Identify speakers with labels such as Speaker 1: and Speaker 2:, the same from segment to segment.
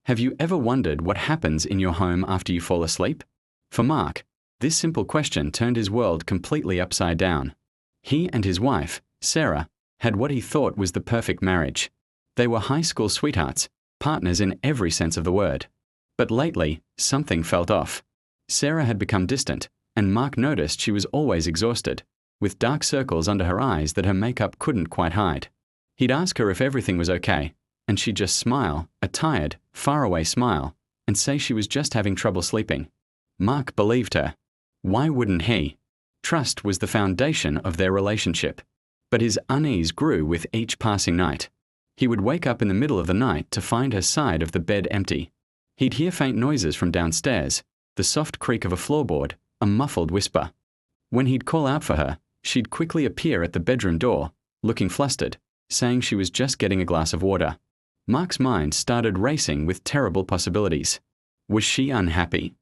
Speaker 1: Have you ever wondered what happens in your home after you fall asleep? For Mark, this simple question turned his world completely upside down. He and his wife, Sarah, had what he thought was the perfect marriage. They were high school sweethearts, partners in every sense of the word. But lately, something felt off. Sarah had become distant, and Mark noticed she was always exhausted, with dark circles under her eyes that her makeup couldn't quite hide. He'd ask her if everything was okay, and she'd just smile, a tired, faraway smile, and say she was just having trouble sleeping. Mark believed her. Why wouldn't he? Trust was the foundation of their relationship. But his unease grew with each passing night. He would wake up in the middle of the night to find her side of the bed empty. He'd hear faint noises from downstairs, the soft creak of a floorboard, a muffled whisper. When he'd call out for her, she'd quickly appear at the bedroom door, looking flustered, saying she was just getting a glass of water. Mark's mind started racing with terrible possibilities. Was she unhappy?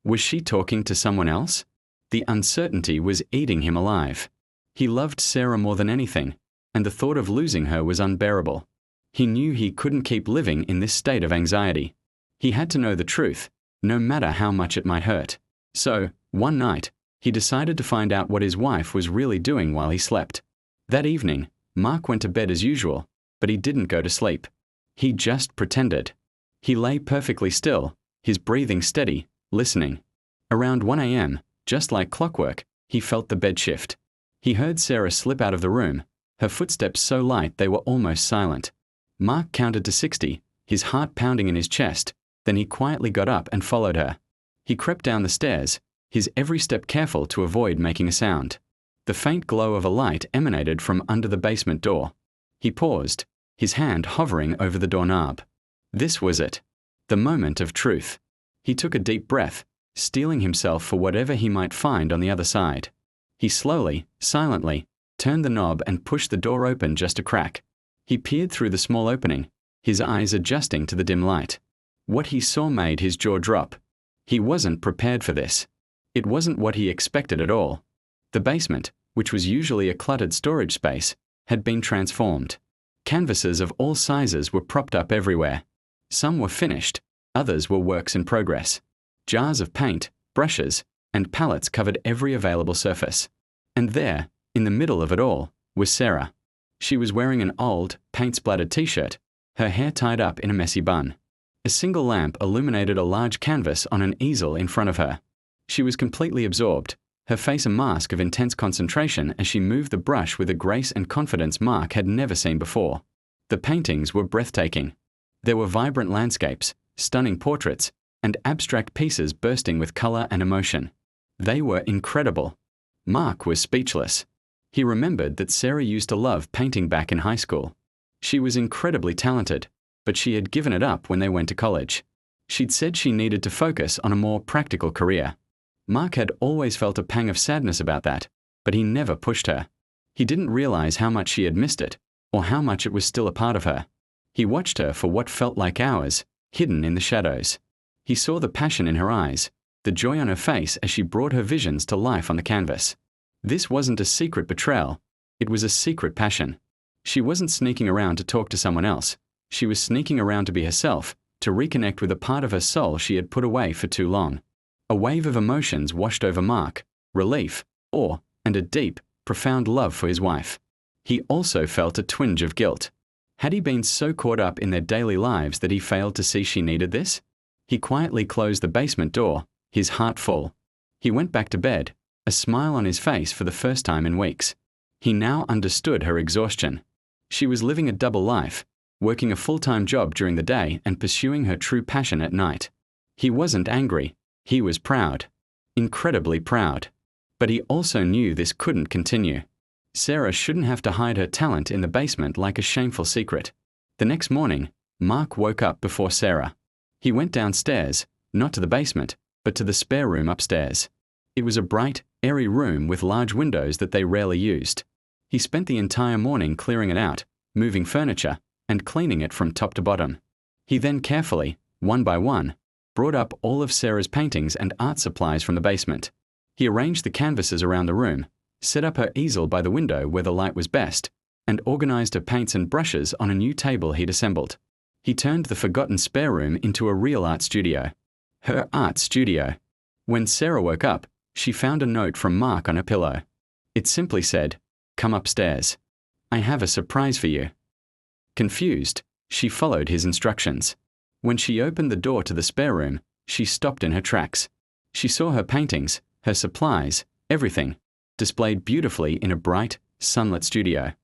Speaker 1: Was she talking to someone else? The uncertainty was eating him alive. He loved Sarah more than anything, and the thought of losing her was unbearable. He knew he couldn't keep living in this state of anxiety. He had to know the truth, no matter how much it might hurt. So, one night, he decided to find out what his wife was really doing while he slept. That evening, Mark went to bed as usual, but he didn't go to sleep. He just pretended. He lay perfectly still, his breathing steady, listening. Around 1 a.m., just like clockwork, he felt the bed shift. He heard Sarah slip out of the room, her footsteps so light they were almost silent. Mark counted to 60, his heart pounding in his chest, then he quietly got up and followed her. He crept down the stairs, his every step careful to avoid making a sound. The faint glow of a light emanated from under the basement door. He paused, his hand hovering over the doorknob. This was it. The moment of truth. He took a deep breath, steeling himself for whatever he might find on the other side. He slowly, silently, turned the knob and pushed the door open just a crack. He peered through the small opening, his eyes adjusting to the dim light. What he saw made his jaw drop. He wasn't prepared for this. It wasn't what he expected at all. The basement, which was usually a cluttered storage space, had been transformed. Canvases of all sizes were propped up everywhere. Some were finished, others were works in progress. Jars of paint, brushes, and pallets covered every available surface. And there, in the middle of it all, was Sarah. She was wearing an old, paint-splattered t-shirt, her hair tied up in a messy bun. A single lamp illuminated a large canvas on an easel in front of her. She was completely absorbed, her face a mask of intense concentration as she moved the brush with a grace and confidence Mark had never seen before. The paintings were breathtaking. There were vibrant landscapes, stunning portraits, and abstract pieces bursting with color and emotion. They were incredible. Mark was speechless. He remembered that Sarah used to love painting back in high school. She was incredibly talented, but she had given it up when they went to college. She'd said she needed to focus on a more practical career. Mark had always felt a pang of sadness about that, but he never pushed her. He didn't realize how much she had missed it, or how much it was still a part of her. He watched her for what felt like hours, hidden in the shadows. He saw the passion in her eyes, the joy on her face as she brought her visions to life on the canvas. This wasn't a secret betrayal, it was a secret passion. She wasn't sneaking around to talk to someone else. She was sneaking around to be herself, to reconnect with a part of her soul she had put away for too long. A wave of emotions washed over Mark, relief, awe, and a deep, profound love for his wife. He also felt a twinge of guilt. Had he been so caught up in their daily lives that he failed to see she needed this? He quietly closed the basement door, his heart full. He went back to bed, a smile on his face for the first time in weeks. He now understood her exhaustion. She was living a double life, working a full-time job during the day and pursuing her true passion at night. He wasn't angry. He was proud. Incredibly proud. But he also knew this couldn't continue. Sarah shouldn't have to hide her talent in the basement like a shameful secret. The next morning, Mark woke up before Sarah. He went downstairs, not to the basement, but to the spare room upstairs. It was a bright, airy room with large windows that they rarely used. He spent the entire morning clearing it out, moving furniture, and cleaning it from top to bottom. He then carefully, one by one, brought up all of Sarah's paintings and art supplies from the basement. He arranged the canvases around the room, set up her easel by the window where the light was best, and organized her paints and brushes on a new table he'd assembled. He turned the forgotten spare room into a real art studio. Her art studio. When Sarah woke up, she found a note from Mark on her pillow. It simply said, "Come upstairs. I have a surprise for you." Confused, she followed his instructions. When she opened the door to the spare room, she stopped in her tracks. She saw her paintings, her supplies, everything, displayed beautifully in a bright, sunlit studio.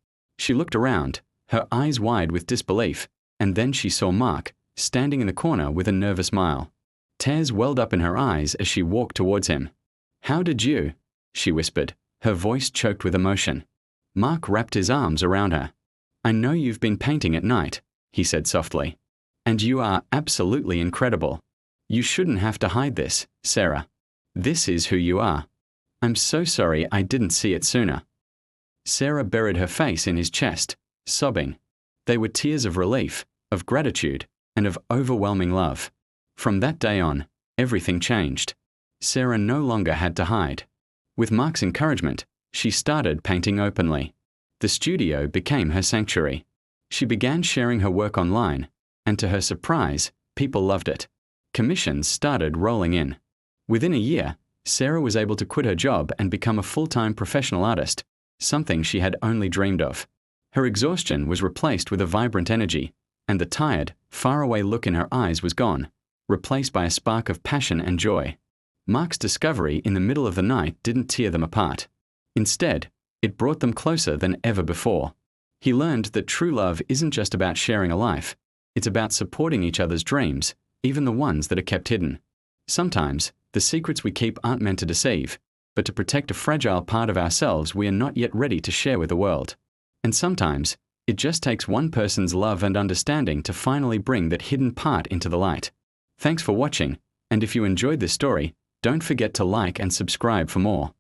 Speaker 1: She looked around, her eyes wide with disbelief, and then she saw Mark, standing in the corner with a nervous smile. Tears welled up in her eyes as she walked towards him. "How did you?" she whispered, her voice choked with emotion. Mark wrapped his arms around her. "I know you've been painting at night," he said softly. "And you are absolutely incredible. You shouldn't have to hide this, Sarah. This is who you are. I'm so sorry I didn't see it sooner." Sarah buried her face in his chest, sobbing. They were tears of relief, of gratitude, and of overwhelming love. From that day on, everything changed. Sarah no longer had to hide. With Mark's encouragement, she started painting openly. The studio became her sanctuary. She began sharing her work online, and to her surprise, people loved it. Commissions started rolling in. Within a year, Sarah was able to quit her job and become a full-time professional artist, something she had only dreamed of. Her exhaustion was replaced with a vibrant energy, and the tired, faraway look in her eyes was gone, replaced by a spark of passion and joy. Mark's discovery in the middle of the night didn't tear them apart. Instead, it brought them closer than ever before. He learned that true love isn't just about sharing a life, it's about supporting each other's dreams, even the ones that are kept hidden. Sometimes, the secrets we keep aren't meant to deceive, but to protect a fragile part of ourselves we are not yet ready to share with the world. And sometimes, it just takes one person's love and understanding to finally bring that hidden part into the light. Thanks for watching, and if you enjoyed this story, don't forget to like and subscribe for more.